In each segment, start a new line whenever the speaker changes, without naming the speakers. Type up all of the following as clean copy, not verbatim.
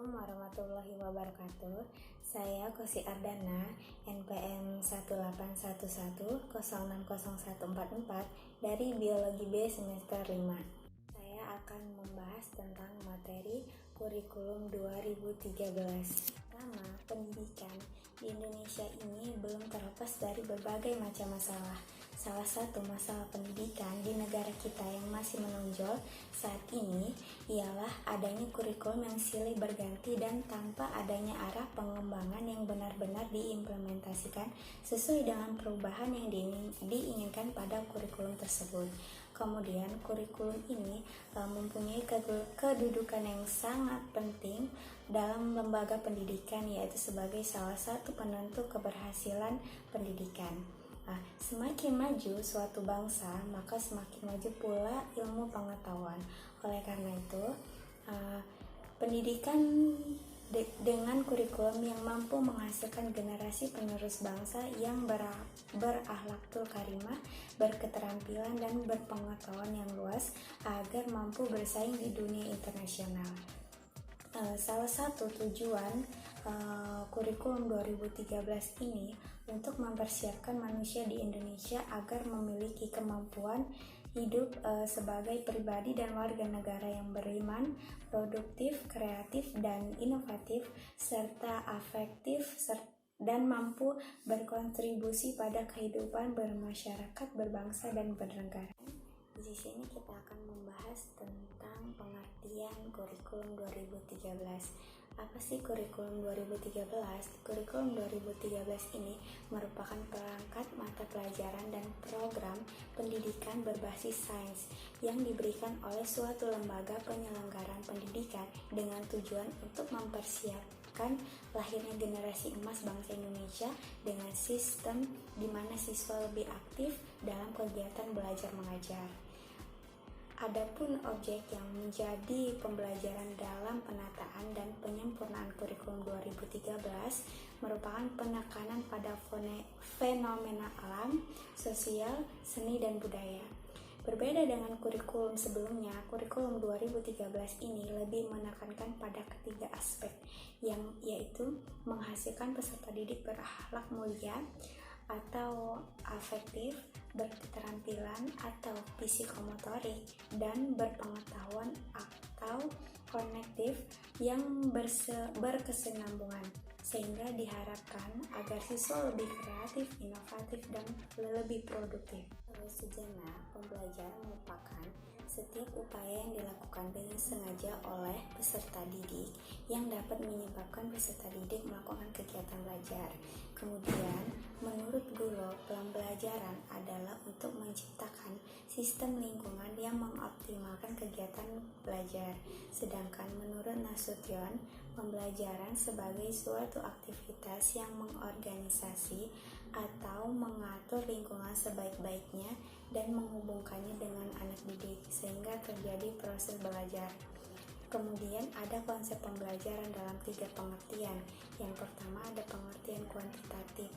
Assalamualaikum warahmatullahi wabarakatuh. Saya Kosi Ardana, NPM 18110601444 dari Biologi B semester 5. Saya akan membahas tentang materi kurikulum 2013. Pertama, pendidikan di Indonesia ini belum terlepas dari berbagai macam masalah. Salah satu masalah pendidikan di negara kita yang masih menonjol saat ini ialah adanya kurikulum yang silih berganti dan tanpa adanya arah pengembangan yang benar-benar diimplementasikan sesuai dengan perubahan yang diinginkan pada kurikulum tersebut. Kemudian kurikulum ini mempunyai kedudukan yang sangat penting dalam lembaga pendidikan, yaitu sebagai salah satu penentu keberhasilan pendidikan. Semakin maju suatu bangsa, maka semakin maju pula ilmu pengetahuan. Oleh karena itu, pendidikan dengan kurikulum yang mampu menghasilkan generasi penerus bangsa yang berakhlakul karimah, berketerampilan dan berpengetahuan yang luas agar mampu bersaing di dunia internasional. Salah satu tujuan kurikulum 2013 ini untuk mempersiapkan manusia di Indonesia agar memiliki kemampuan hidup sebagai pribadi dan warga negara yang beriman, produktif, kreatif, dan inovatif, serta afektif dan mampu berkontribusi pada kehidupan bermasyarakat, berbangsa, dan bernegara. Di sini kita akan membahas tentang pengertian kurikulum 2013. Apa sih kurikulum 2013? Kurikulum 2013 ini merupakan perangkat mata pelajaran dan program pendidikan berbasis sains yang diberikan oleh suatu lembaga penyelenggaraan pendidikan dengan tujuan untuk mempersiapkan lahirnya generasi emas bangsa Indonesia dengan sistem di mana siswa lebih aktif dalam kegiatan belajar mengajar. Adapun objek yang menjadi pembelajaran dalam penataan dan penyempurnaan kurikulum 2013 merupakan penekanan pada fenomena alam, sosial, seni, dan budaya. Berbeda dengan kurikulum sebelumnya, kurikulum 2013 ini lebih menekankan pada ketiga aspek, yaitu menghasilkan peserta didik berakhlak mulia atau afektif, berketerampilan atau psikomotorik, dan berpengetahuan atau konektif yang berkesinambungan, sehingga diharapkan agar siswa lebih kreatif, inovatif, dan lebih produktif. Sejenak, pembelajaran merupakan setiap upaya yang dilakukan dengan sengaja oleh peserta didik yang dapat menyebabkan peserta didik melakukan kegiatan belajar. Kemudian, menurut guru, pembelajaran adalah untuk menciptakan sistem lingkungan yang mengoptimalkan kegiatan belajar. Sedangkan menurut Nasution, pembelajaran sebagai suatu aktivitas yang mengorganisasi atau mengatur lingkungan sebaik-baiknya dan menghubungkannya dengan anak didik sehingga terjadi proses belajar. Kemudian ada konsep pembelajaran dalam 3 pengertian. Yang pertama ada pengertian kuantitatif,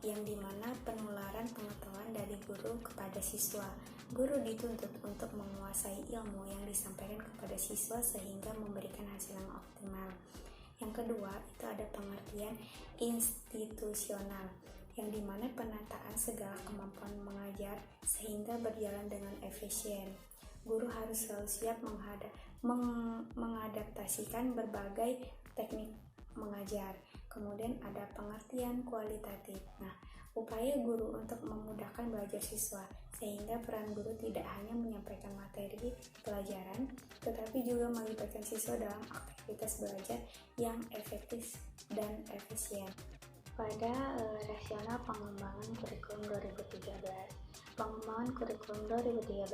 yang dimana penularan pengetahuan dari guru kepada siswa. Guru dituntut untuk menguasai ilmu yang disampaikan kepada siswa sehingga memberikan hasil yang optimal. Yang kedua itu ada pengertian institusional, yang dimana penataan segala kemampuan mengajar sehingga berjalan dengan efisien. Guru harus selalu siap mengadaptasikan berbagai teknik mengajar. Kemudian ada pengertian kualitatif. Upaya guru untuk memudahkan belajar siswa, sehingga peran guru tidak hanya menyampaikan materi pelajaran, tetapi juga melibatkan siswa dalam aktivitas belajar yang efektif dan efisien. Pada rasional pengembangan kurikulum 2013, pengembangan kurikulum 2013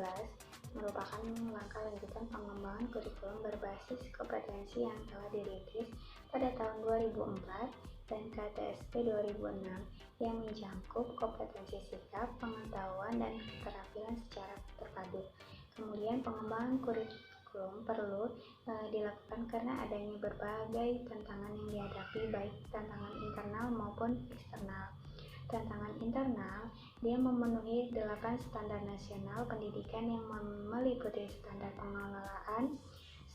merupakan langkah lanjutan pengembangan kurikulum berbasis kompetensi yang telah dirintis pada tahun 2004 dan KTSP 2006 yang mencakup kompetensi sikap, pengetahuan, dan keterampilan secara terpadu. Kemudian pengembangan kurikulum perlu dilakukan karena adanya berbagai tantangan yang dihadapi, baik tantangan internal maupun eksternal. Tantangan internal, dia memenuhi 8 standar nasional pendidikan yang meliputi standar pengelolaan,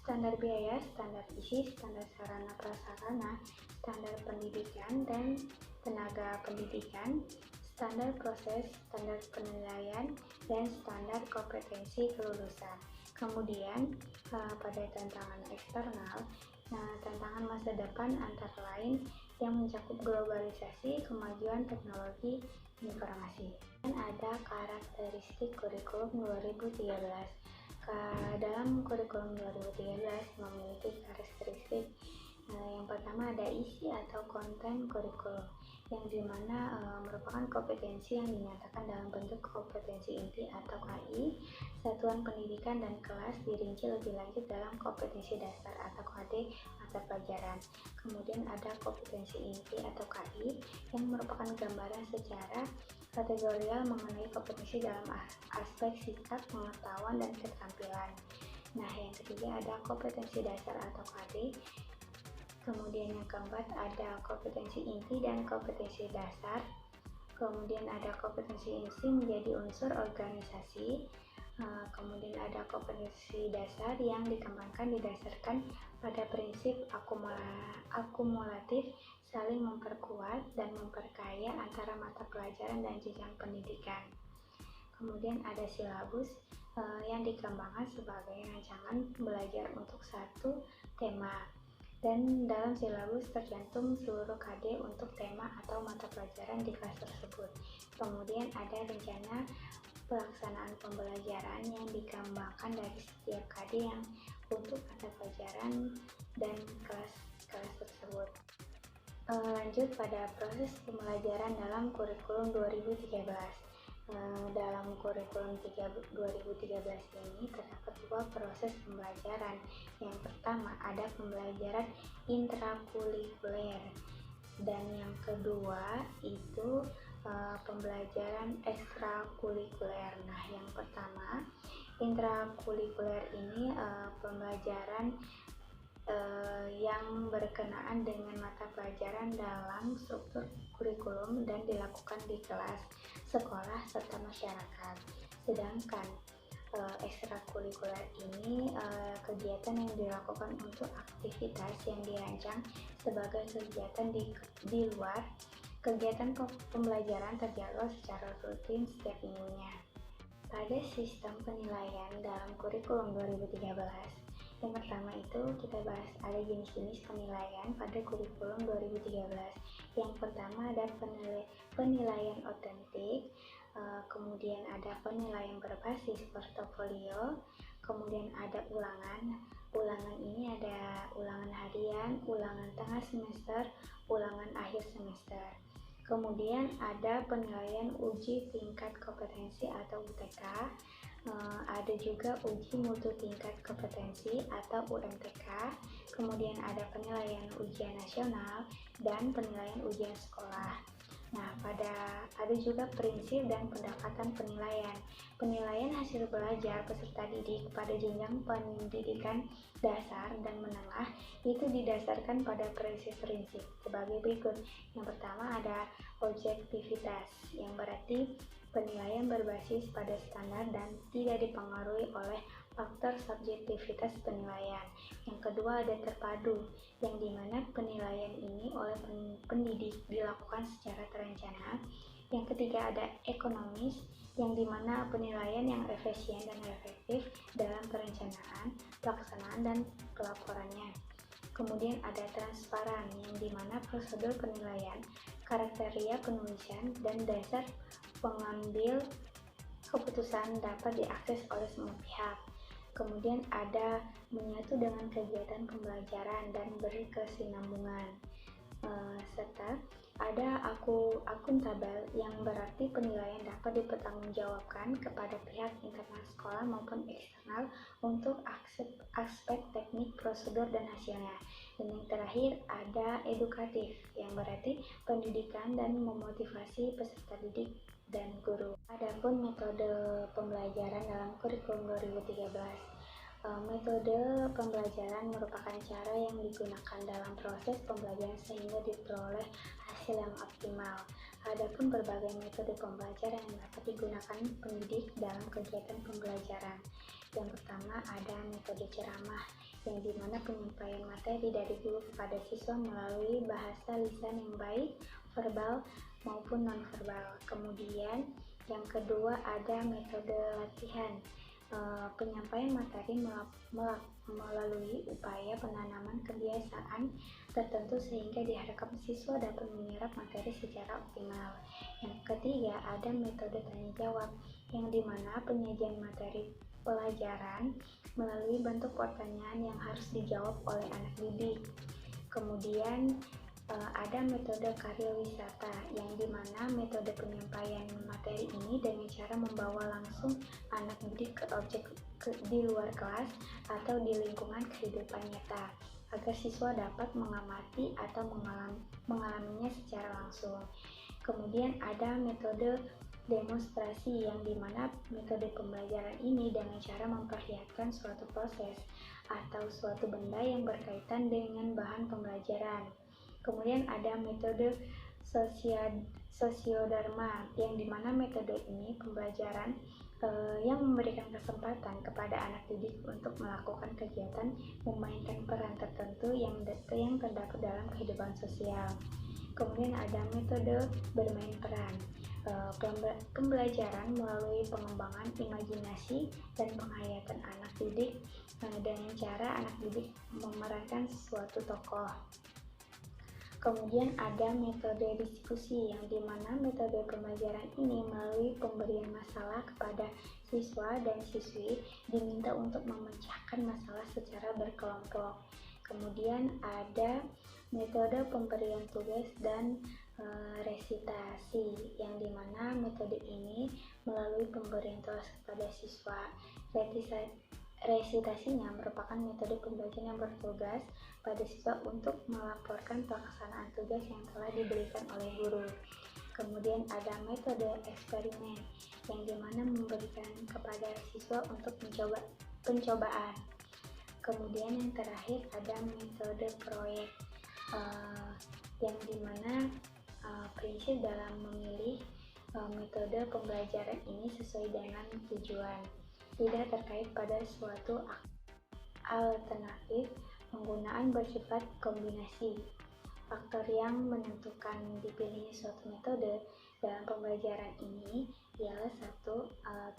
standar biaya, standar isi, standar sarana prasarana, standar pendidikan dan tenaga pendidikan, standar proses, standar penilaian, dan standar kompetensi kelulusan. Kemudian pada tantangan eksternal, tantangan masa depan antara lain yang mencakup globalisasi, kemajuan teknologi informasi. Dan ada karakteristik kurikulum 2013. Dalam kurikulum 2013 memiliki karakteristik yang pertama ada isi atau konten kurikulum yang dimana merupakan kompetensi yang dinyatakan dalam bentuk kompetensi inti atau KI, satuan pendidikan dan kelas dirinci lebih lanjut dalam kompetensi dasar atau KD mata pelajaran. Kemudian ada kompetensi inti atau KI yang merupakan gambaran secara kategorial mengenai kompetensi dalam aspek sikap, pengetahuan, dan keterampilan. Nah, yang ketiga ada kompetensi dasar atau KD. Kemudian yang keempat ada kompetensi inti dan kompetensi dasar. Kemudian ada kompetensi inti menjadi unsur organisasi. Kemudian ada kompetensi dasar yang dikembangkan didasarkan pada prinsip akumulatif, saling memperkuat dan memperkaya antara mata pelajaran dan jenjang pendidikan. Kemudian ada silabus yang dikembangkan sebagai rancangan belajar untuk satu tema, dan dalam silabus tercantum seluruh KD untuk tema atau mata pelajaran di kelas tersebut. Kemudian ada rencana pelaksanaan pembelajaran yang dikembangkan dari setiap KD yang untuk mata pelajaran dan kelas tersebut. Lanjut pada proses pembelajaran dalam kurikulum 2013. Dalam kurikulum 2013 ini terdapat dua proses pembelajaran. Yang pertama ada pembelajaran intrakurikuler dan yang kedua itu pembelajaran ekstrakurikuler. Nah, yang pertama intrakurikuler ini pembelajaran yang berkenaan dengan mata pelajaran dalam struktur kurikulum dan dilakukan di kelas, sekolah, serta masyarakat. Sedangkan ekstrakurikuler ini kegiatan yang dilakukan untuk aktivitas yang dirancang sebagai kegiatan di luar kegiatan pembelajaran terjadwal secara rutin setiap minggunya. Pada sistem penilaian dalam kurikulum 2013, yang pertama itu kita bahas ada jenis-jenis penilaian pada kurikulum 2013. Yang pertama ada penilaian otentik, kemudian ada penilaian berbasis portofolio, kemudian ada ulangan. Ulangan ini ada ulangan harian, ulangan tengah semester, ulangan akhir semester. Kemudian ada penilaian uji tingkat kompetensi atau UTK, ada juga uji mutu tingkat kompetensi atau UMTK, kemudian ada penilaian ujian nasional dan penilaian ujian sekolah. Nah, ada juga prinsip dan pendekatan penilaian. Penilaian hasil belajar peserta didik pada jenjang pendidikan dasar dan menengah itu didasarkan pada prinsip-prinsip sebagai berikut. Yang pertama ada objektivitas, yang berarti penilaian berbasis pada standar dan tidak dipengaruhi oleh faktor subjektivitas penilaian. Yang kedua ada terpadu, yang dimana penilaian ini oleh pendidik dilakukan secara terencana. Yang ketiga ada ekonomis, yang dimana penilaian yang efisien dan efektif dalam perencanaan, pelaksanaan, dan pelaporannya. Kemudian ada transparan, yang dimana prosedur penilaian, kriteria penulisan, dan dasar pengambil keputusan dapat diakses oleh semua pihak. Kemudian ada menyatu dengan kegiatan pembelajaran dan berkesinambungan, serta ada akuntabel, yang berarti penilaian dapat dipertanggungjawabkan kepada pihak internal sekolah maupun eksternal untuk aspek teknik, prosedur, dan hasilnya. Dan yang terakhir ada edukatif, yang berarti pendidikan dan memotivasi peserta didik dan guru. Adapun metode pembelajaran dalam kurikulum 2013. Metode pembelajaran merupakan cara yang digunakan dalam proses pembelajaran sehingga diperoleh hasil yang optimal. Adapun berbagai metode pembelajaran yang dapat digunakan pendidik dalam kegiatan pembelajaran. Yang pertama ada metode ceramah, yang dimana penyampaian materi dari guru kepada siswa melalui bahasa lisan yang baik, verbal maupun nonverbal. Kemudian yang kedua ada metode latihan. Penyampaian materi melalui upaya penanaman kebiasaan tertentu sehingga diharapkan siswa dapat menyerap materi secara optimal. Yang ketiga ada metode tanya jawab, yang dimana penyajian materi pelajaran melalui bentuk pertanyaan yang harus dijawab oleh anak didik. Kemudian ada metode karya wisata, yang dimana metode penyampaian materi ini dengan cara membawa langsung anak didik ke objek di luar kelas atau di lingkungan kehidupan nyata agar siswa dapat mengamati atau mengalaminya secara langsung. Kemudian ada metode demonstrasi, yang dimana metode pembelajaran ini dengan cara memperlihatkan suatu proses atau suatu benda yang berkaitan dengan bahan pembelajaran. Kemudian ada metode sosiodharma, yang dimana metode ini pembelajaran yang memberikan kesempatan kepada anak didik untuk melakukan kegiatan memainkan peran tertentu yang terdapat dalam kehidupan sosial. Kemudian ada metode bermain peran, pembelajaran melalui pengembangan imajinasi dan penghayatan anak didik dengan cara anak didik memerankan suatu tokoh. Kemudian ada metode diskusi, yang dimana metode pembelajaran ini melalui pemberian masalah kepada siswa dan siswi diminta untuk memecahkan masalah secara berkelompok. Kemudian ada metode pemberian tugas dan resitasi, yang dimana metode ini melalui pemberian tugas kepada siswa. Resitasinya merupakan metode pembelajaran yang bertugas pada siswa untuk melaporkan pelaksanaan tugas yang telah diberikan oleh guru. Kemudian ada metode eksperimen, yang dimana memberikan kepada siswa untuk pencobaan. Kemudian yang terakhir ada metode proyek, yang dimana prinsip dalam memilih metode pembelajaran ini sesuai dengan tujuan, tidak terkait pada suatu alternatif. Penggunaan bersifat kombinasi. Faktor yang menentukan dipilihnya suatu metode dalam pembelajaran ini ialah satu,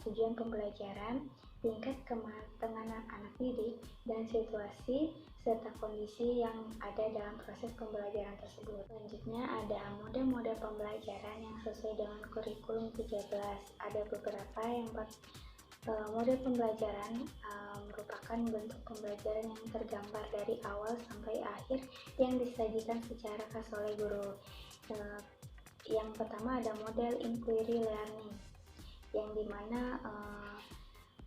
tujuan pembelajaran, tingkat kematangan anak didik, dan situasi serta kondisi yang ada dalam proses pembelajaran tersebut. Selanjutnya ada mode-mode pembelajaran yang sesuai dengan kurikulum 13. Ada beberapa. Yang mode pembelajaran merupakan bentuk pembelajaran yang tergambar dari awal sampai akhir yang disajikan secara khas oleh guru. Yang pertama ada model inquiry learning, yang dimana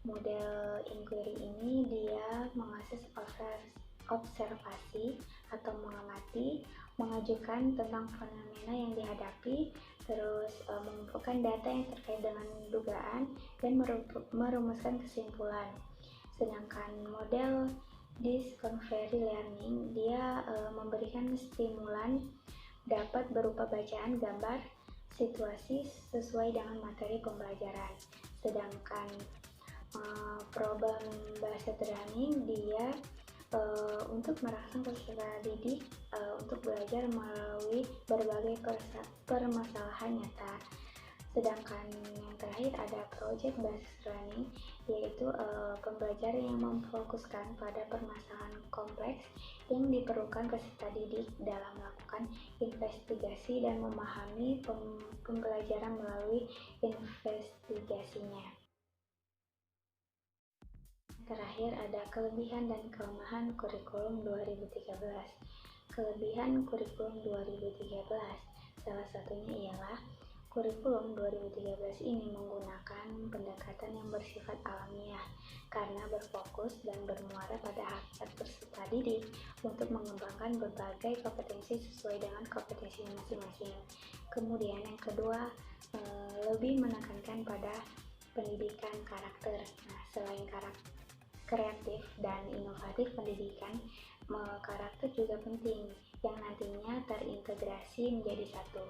model inquiry ini dia mengakses observasi atau mengamati, mengajukan tentang fenomena yang dihadapi, terus mengumpulkan data yang terkait dengan dugaan dan merumuskan kesimpulan. Sedangkan model discovery learning dia memberikan stimulan dapat berupa bacaan, gambar, situasi sesuai dengan materi pembelajaran. Sedangkan problem based learning dia untuk merangsang peserta didik untuk belajar melalui berbagai permasalahan nyata. Sedangkan yang terakhir ada project based learning, yaitu pembelajaran yang memfokuskan pada permasalahan kompleks yang diperlukan peserta didik dalam melakukan investigasi dan memahami pembelajaran melalui investigasinya. Terakhir ada kelebihan dan kelemahan kurikulum 2013. Kelebihan kurikulum 2013 salah satunya ialah kurikulum 2013 ini menggunakan pendekatan yang bersifat alamiah karena berfokus dan bermuara pada hakikat peserta didik untuk mengembangkan berbagai kompetensi sesuai dengan kompetensinya masing-masing. Kemudian yang kedua, lebih menekankan pada pendidikan karakter. Nah, selain kreatif dan inovatif pendidikan, karakter juga penting yang nantinya terintegrasi menjadi satu.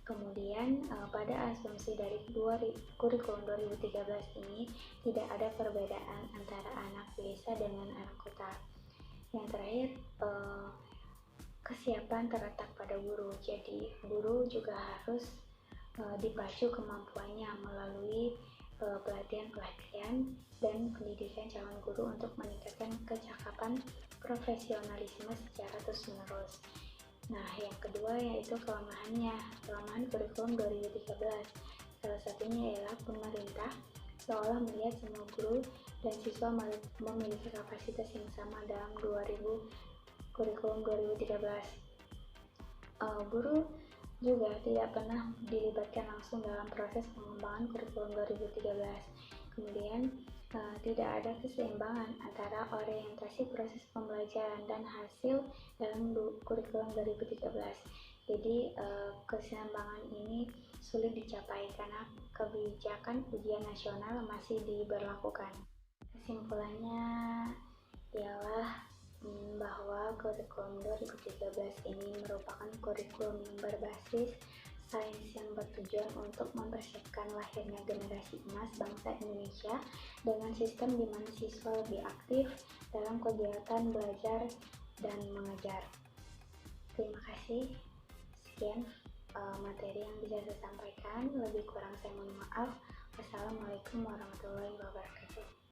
Kemudian pada asumsi dari kurikulum 2013 ini tidak ada perbedaan antara anak desa dengan anak kota. Yang terakhir, kesiapan terletak pada guru. Jadi guru juga harus dipacu kemampuannya melalui pelatihan-pelatihan dan pendidikan calon guru untuk meningkatkan kecakapan profesionalisme secara terus-menerus. Nah, yang kedua yaitu kelemahan kurikulum 2013. Salah satunya ialah pemerintah seolah melihat semua guru dan siswa memiliki kapasitas yang sama dalam kurikulum 2013. Guru juga tidak pernah dilibatkan langsung dalam proses pengembangan kurikulum 2013. Kemudian tidak ada keseimbangan antara orientasi proses pembelajaran dan hasil dalam kurikulum 2013. Jadi keseimbangan ini sulit dicapai karena kebijakan ujian nasional masih diberlakukan. Kesimpulannya ialah bahwa kurikulum 2013 ini merupakan kurikulum yang berbasis sains yang bertujuan untuk mempersiapkan lahirnya generasi emas bangsa Indonesia dengan sistem di mana siswa lebih aktif dalam kegiatan belajar dan mengajar. Terima kasih. Sekian materi yang bisa saya sampaikan. Lebih kurang saya mohon maaf. Wassalamualaikum warahmatullahi wabarakatuh.